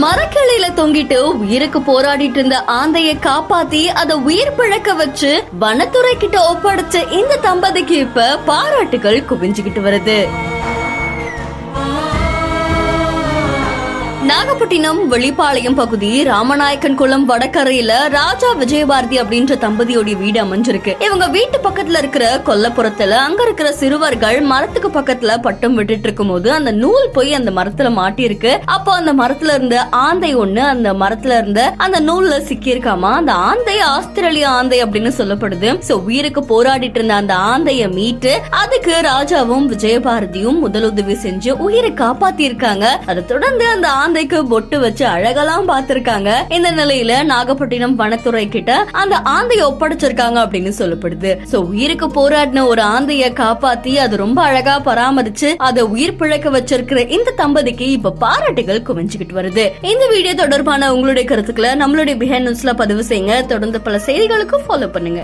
மரக்கிளையில தொங்கிட்டு உயிருக்கு போராடிட்டு இருந்த ஆந்தைய காப்பாத்தி அத உயிர் பிழைக்க வச்சு வனத்துறை கிட்ட ஒப்படைச்ச இந்த தம்பதிக்கு இப்ப பாராட்டுகள் குவிஞ்சுகிட்டு வருது. நாகப்பட்டினம் வெளிப்பாளையம் பகுதி ராமநாயக்கன் குளம் வடகரையில ராஜா விஜயபாரதி அப்படின்ற தம்பதியோட வீடு அமைஞ்சிருக்கு. இவங்க வீட்டு பக்கத்துல இருக்கிற கொல்லப்புறத்துல அங்க இருக்கிற சிறுவர்கள் மரத்துக்கு பக்கத்துல பட்டம் விட்டுட்டு இருக்கும் போது அந்த நூல் போய் அந்த மரத்துல மாட்டி இருக்கு. அப்போ அந்த மரத்துல இருந்த ஆந்தை ஒண்ணு அந்த மரத்துல இருந்த அந்த நூல்ல சிக்கி இருக்காமா. அந்த ஆந்தை ஆஸ்திரேலியா ஆந்தை அப்படின்னு சொல்லப்படுது. சோ உயிருக்கு போராடிட்டு இருந்த அந்த ஆந்தைய மீட்டு அதுக்கு ராஜாவும் விஜயபாரதியும் முதலுதவி செஞ்சு உயிரை காப்பாத்தி இருக்காங்க. அதை தொடர்ந்து அந்த ஆந்தைக்கு பொட்டு வச்சு அழகெல்லாம் பார்த்திருக்காங்க. இந்த நிலையில நாகப்பட்டினம் வனத்துறை கிட்ட அந்த ஆந்தையை ஒப்படைச்சிருக்காங்க அப்படின்னு சொல்லப்படுது. சோ உயிருக்கு போராடின ஒரு ஆந்தைய காப்பாத்தி அது ரொம்ப அழகா பராமரிச்சு அதை உயிர் பிழைக்க வச்சிருக்கிற இந்த தம்பதிக்கு இப்ப பாராட்டுகள் குவிஞ்சுக்கிட்டு வருது. இந்த வீடியோ தொடர்பான உங்களுடைய கருத்துக்களை நம்மளுடைய பிஹைண்ட் நியூஸ்ல பதிவு செய்யுங்க. தொடர்ந்து பல செய்திகளுக்கு ஃபாலோ பண்ணுங்க.